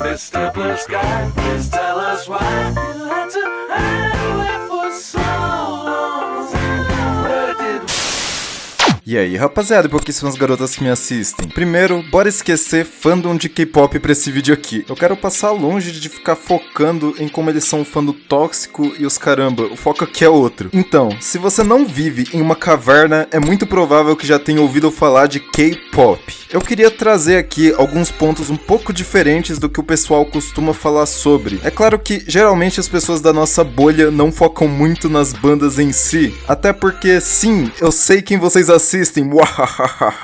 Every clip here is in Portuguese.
Mr. Blue Sky, please tell us why you had to hide away for so long. Where did E aí, rapaziada e pouquíssimas garotas que me assistem. Primeiro, bora esquecer fandom de K-pop pra esse vídeo aqui. Eu quero passar longe de ficar focando em como eles são um fandom tóxico e os caramba, o foco aqui é outro. Então, se você não vive em uma caverna, é muito provável que já tenha ouvido falar de K-pop. Eu queria trazer aqui alguns pontos um pouco diferentes do que o pessoal costuma falar sobre. É claro que, geralmente, as pessoas da nossa bolha não focam muito nas bandas em si, até porque, sim, eu sei quem vocês assistem.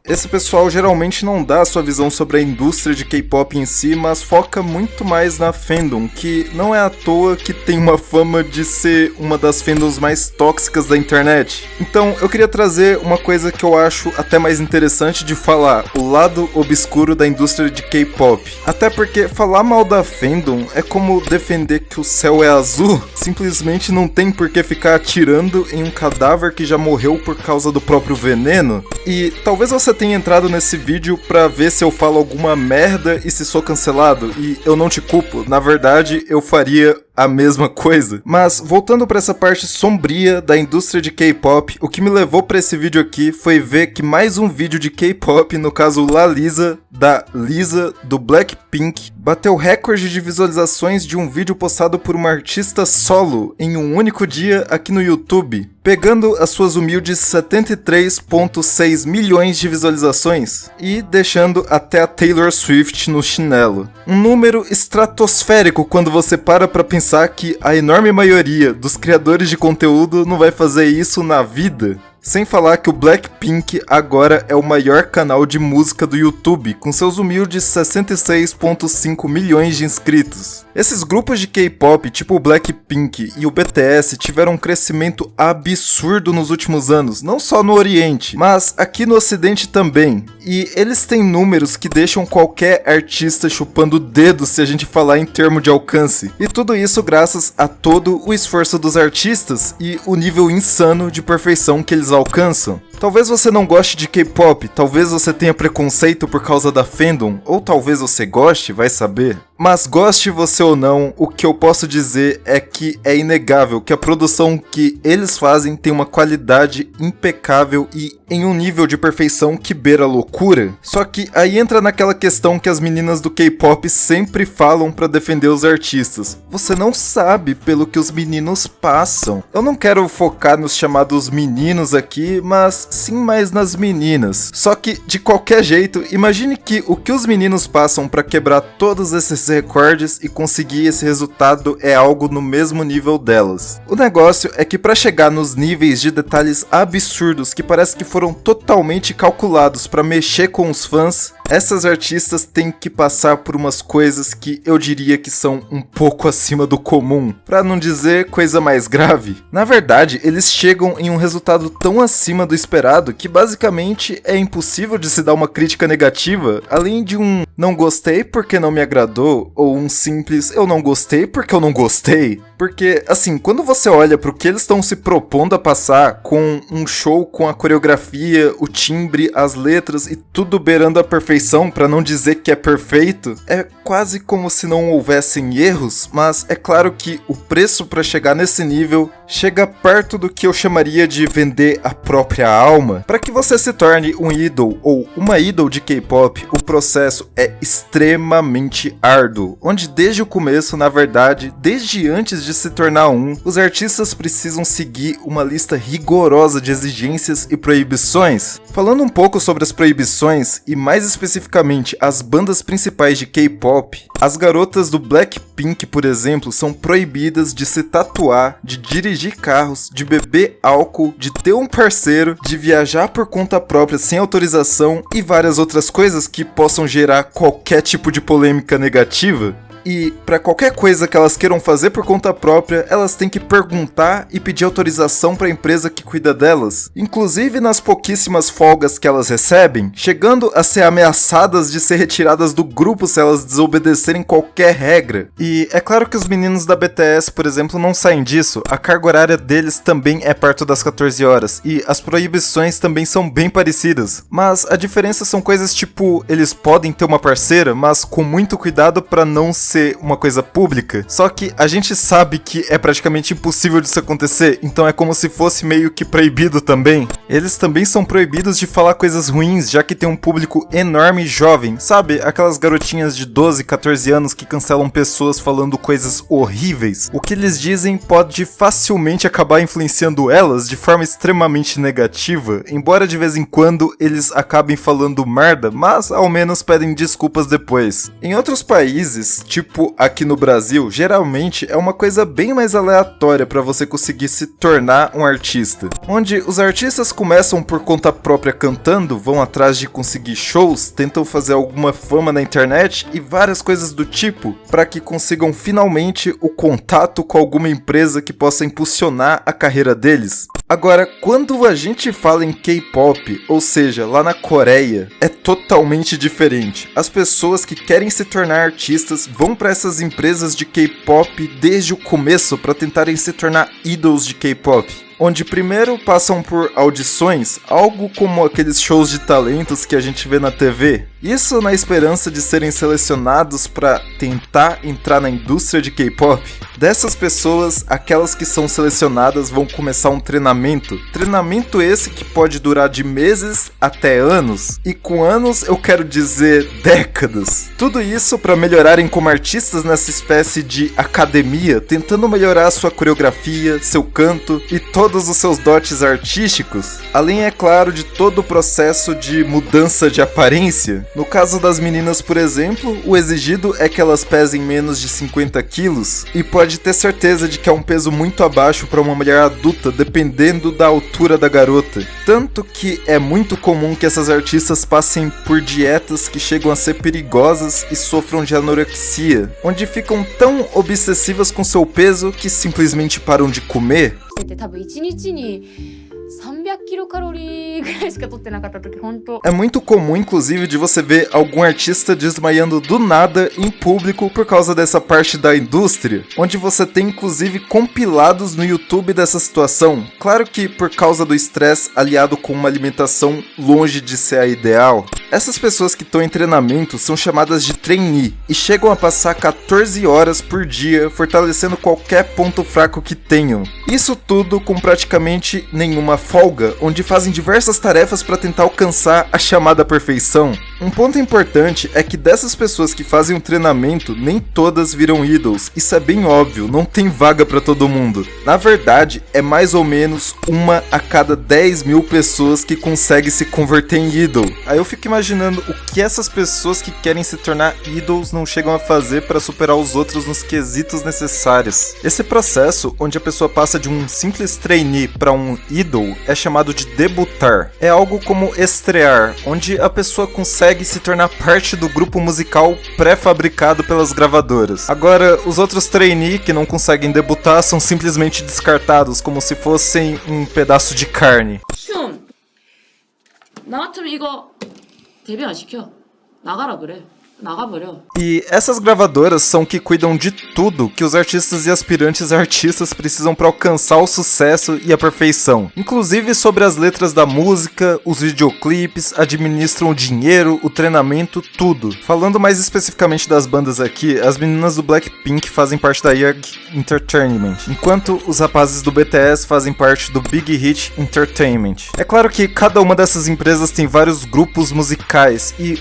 Esse pessoal geralmente não dá a sua visão sobre a indústria de K-pop em si, mas foca muito mais na fandom, que não é à toa que tem uma fama de ser uma das fandoms mais tóxicas da internet. Então eu queria trazer uma coisa que eu acho até mais interessante de falar, o lado obscuro da indústria de K-pop. Até porque falar mal da fandom é como defender que o céu é azul, simplesmente não tem por que ficar atirando em um cadáver que já morreu por causa do próprio veneno. E talvez você tenha entrado nesse vídeo pra ver se eu falo alguma merda e se sou cancelado, e eu não te culpo, na verdade eu faria a mesma coisa. Mas voltando pra essa parte sombria da indústria de K-pop, o que me levou pra esse vídeo aqui foi ver que mais um vídeo de K-pop, no caso La Lisa, da Lisa, do Blackpink, bateu recorde de visualizações de um vídeo postado por uma artista solo em um único dia aqui no YouTube, pegando as suas humildes 73,6 milhões de visualizações e deixando até a Taylor Swift no chinelo. Um número estratosférico quando você para pra pensar que a enorme maioria dos criadores de conteúdo não vai fazer isso na vida. Sem falar que o Blackpink agora é o maior canal de música do YouTube, com seus humildes 66,5 milhões de inscritos. Esses grupos de K-pop, tipo o Blackpink e o BTS, tiveram um crescimento absurdo nos últimos anos, não só no Oriente, mas aqui no Ocidente também. E eles têm números que deixam qualquer artista chupando o dedo se a gente falar em termo de alcance. E tudo isso graças a todo o esforço dos artistas e o nível insano de perfeição que eles alcançam. Talvez você não goste de K-pop, talvez você tenha preconceito por causa da fandom, ou talvez você goste, vai saber. Mas goste você ou não, o que eu posso dizer é que é inegável que a produção que eles fazem tem uma qualidade impecável e em um nível de perfeição que beira a loucura. Só que aí entra naquela questão que as meninas do K-pop sempre falam pra defender os artistas. Você não sabe pelo que os meninos passam. Eu não quero focar nos chamados meninos aqui, mas sim mais nas meninas. Só que, de qualquer jeito, imagine que o que os meninos passam pra quebrar todos esses recordes e conseguir esse resultado é algo no mesmo nível delas. O negócio é que pra chegar nos níveis de detalhes absurdos que parece que foram totalmente calculados pra mexer com os fãs, essas artistas têm que passar por umas coisas que eu diria que são um pouco acima do comum, pra não dizer coisa mais grave. Na verdade, eles chegam em um resultado tão acima do esperado que basicamente é impossível de se dar uma crítica negativa, além de um não gostei porque não me agradou, ou um simples eu não gostei porque eu não gostei. Porque, assim, quando você olha pro que eles estão se propondo a passar, com um show com a coreografia, o timbre, as letras e tudo beirando a perfeição, pra não dizer que é perfeito, é quase como se não houvessem erros, mas é claro que o preço pra chegar nesse nível chega perto do que eu chamaria de vender a própria alma. Para que você se torne um idol ou uma idol de K-pop, o processo é extremamente árduo, onde desde o começo, na verdade, desde antes de se tornar um, os artistas precisam seguir uma lista rigorosa de exigências e proibições. Falando um pouco sobre as proibições, e mais especificamente as bandas principais de K-pop, as garotas do Blackpink, por exemplo, são proibidas de se tatuar, de dirigir carros, de beber álcool, de ter um parceiro, de viajar por conta própria sem autorização e várias outras coisas que possam gerar qualquer tipo de polêmica negativa. E para qualquer coisa que elas queiram fazer por conta própria, elas têm que perguntar e pedir autorização para a empresa que cuida delas. Inclusive nas pouquíssimas folgas que elas recebem, chegando a ser ameaçadas de ser retiradas do grupo se elas desobedecerem qualquer regra. E é claro que os meninos da BTS, por exemplo, não saem disso. A carga horária deles também é perto das 14 horas e as proibições também são bem parecidas. Mas a diferença são coisas tipo, eles podem ter uma parceira, mas com muito cuidado para não ser uma coisa pública. Só que a gente sabe que é praticamente impossível disso acontecer, então é como se fosse meio que proibido também. Eles também são proibidos de falar coisas ruins, já que tem um público enorme e jovem, sabe? Aquelas garotinhas de 12, 14 anos que cancelam pessoas falando coisas horríveis. O que eles dizem pode facilmente acabar influenciando elas de forma extremamente negativa, embora de vez em quando eles acabem falando merda, mas ao menos pedem desculpas depois. Em outros países, tipo aqui no Brasil, geralmente é uma coisa bem mais aleatória para você conseguir se tornar um artista, onde os artistas começam por conta própria cantando, vão atrás de conseguir shows, tentam fazer alguma fama na internet e várias coisas do tipo, para que consigam finalmente o contato com alguma empresa que possa impulsionar a carreira deles. Agora, quando a gente fala em K-pop, ou seja, lá na Coreia, é totalmente diferente. As pessoas que querem se tornar artistas vão para essas empresas de K-pop desde o começo para tentarem se tornar idols de K-pop, onde primeiro passam por audições, algo como aqueles shows de talentos que a gente vê na TV. Isso na esperança de serem selecionados para tentar entrar na indústria de K-pop. Dessas pessoas, aquelas que são selecionadas vão começar um treinamento. Treinamento esse que pode durar de meses até anos. E com anos eu quero dizer décadas. Tudo isso para melhorarem como artistas nessa espécie de academia, tentando melhorar sua coreografia, seu canto e todos os seus dotes artísticos. Além, é claro, de todo o processo de mudança de aparência. No caso das meninas, por exemplo, o exigido é que elas pesem menos de 50 quilos e pode ter certeza de que é um peso muito abaixo para uma mulher adulta, dependendo da altura da garota. Tanto que é muito comum que essas artistas passem por dietas que chegam a ser perigosas e sofram de anorexia, onde ficam tão obsessivas com seu peso que simplesmente param de comer. 多分1日に300キロカロリーぐらいしか取ってなかった時本当 É muito comum, inclusive, de você ver algum artista desmaiando do nada em público por causa dessa parte da indústria, onde você tem inclusive compilados no YouTube dessa situação. Claro que por causa do estresse aliado com uma alimentação longe de ser a ideal. Essas pessoas que estão em treinamento são chamadas de trainee e chegam a passar 14 horas por dia fortalecendo qualquer ponto fraco que tenham. Isso tudo com praticamente nenhuma folga, onde fazem diversas tarefas para tentar alcançar a chamada perfeição. Um ponto importante é que dessas pessoas que fazem o treinamento, nem todas viram idols. Isso é bem óbvio, não tem vaga para todo mundo. Na verdade, é mais ou menos uma a cada 10 mil pessoas que consegue se converter em idol. Aí eu fico imaginando o que essas pessoas que querem se tornar idols não chegam a fazer para superar os outros nos quesitos necessários. Esse processo, onde a pessoa passa de um simples trainee para um idol, é chamado de debutar. É algo como estrear, onde a pessoa consegue se tornar parte do grupo musical pré-fabricado pelas gravadoras. Agora, os outros trainee que não conseguem debutar são simplesmente descartados, como se fossem um pedaço de carne. 슌! 나 같으면 이거 데뷔 안 시켜. 나가라 그래. 나가버려. E essas gravadoras são que cuidam de tudo que os artistas e aspirantes artistas precisam para alcançar o sucesso e a perfeição. Inclusive sobre as letras da música, os videoclipes, administram o dinheiro, o treinamento, tudo. Falando mais especificamente das bandas aqui, as meninas do Blackpink fazem parte da Young Entertainment, enquanto os rapazes do BTS fazem parte do Big Hit Entertainment. É claro que cada uma dessas empresas tem vários grupos musicais e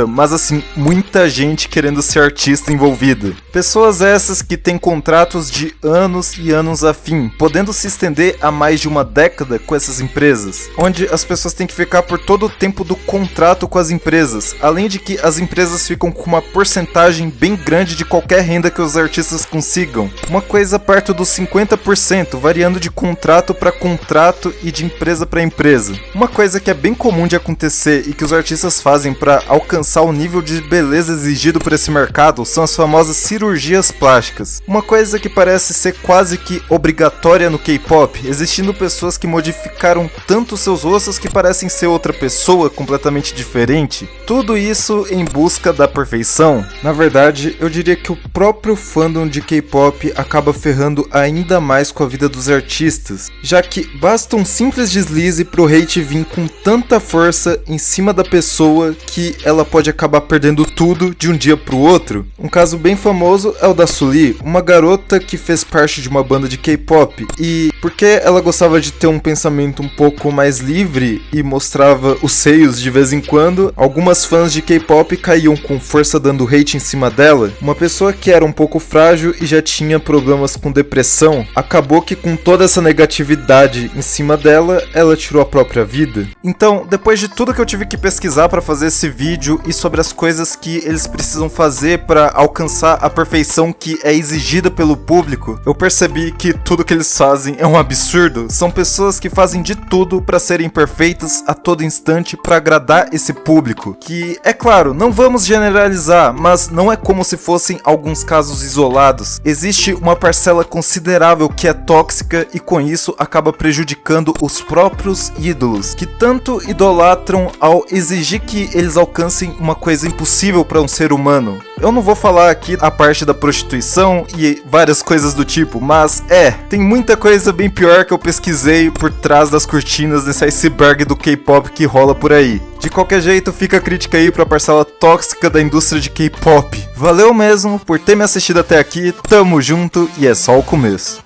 mas assim, muita gente querendo ser artista envolvida. Pessoas essas que têm contratos de anos e anos a fim, podendo se estender a mais de uma década com essas empresas, onde as pessoas têm que ficar por todo o tempo do contrato com as empresas, além de que as empresas ficam com uma porcentagem bem grande de qualquer renda que os artistas consigam, uma coisa perto dos 50%, variando de contrato para contrato e de empresa para empresa. Uma coisa que é bem comum de acontecer e que os artistas fazem para alcançar o nível de beleza exigido por esse mercado são as famosas cirurgias plásticas. Uma coisa que parece ser quase que obrigatória no K-pop, existindo pessoas que modificaram tanto seus rostos que parecem ser outra pessoa completamente diferente. Tudo isso em busca da perfeição. Na verdade, eu diria que o próprio fandom de K-pop acaba ferrando ainda mais com a vida dos artistas, já que basta um simples deslize pro hate vir com tanta força em cima da pessoa que ela pode acabar perdendo tudo de um dia pro outro. Um caso bem famoso é o da Sulli, uma garota que fez parte de uma banda de K-pop, e porque ela gostava de ter um pensamento um pouco mais livre e mostrava os seios de vez em quando, algumas fãs de K-pop caíam com força dando hate em cima dela. Uma pessoa que era um pouco frágil e já tinha problemas com depressão, acabou que com toda essa negatividade em cima dela, ela tirou a própria vida. Então, depois de tudo que eu tive que pesquisar para fazer esse vídeo e sobre as coisas que eles precisam fazer para alcançar a perfeição que é exigida pelo público, eu percebi que tudo que eles fazem é um absurdo. São pessoas que fazem de tudo para serem perfeitas a todo instante para agradar esse público, que, é claro, não vamos generalizar, mas não é como se fossem alguns casos isolados. Existe uma parcela considerável que é tóxica e com isso acaba prejudicando os próprios ídolos, que tanto idolatram ao exigir que eles alcancem uma coisa impossível para um ser humano. Eu não vou falar aqui a parte da prostituição e várias coisas do tipo, mas tem muita coisa bem pior que eu pesquisei por trás das cortinas desse iceberg do K-pop que rola por aí. De qualquer jeito, fica a crítica aí pra parcela tóxica da indústria de K-pop. Valeu mesmo por ter me assistido até aqui, tamo junto e é só o começo.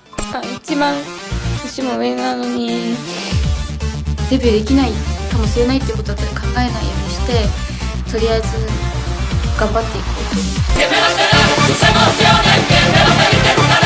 一番年も上なのにデビューできないかもしれないってことだったら考えないようにしてとりあえず頑張っていこうと。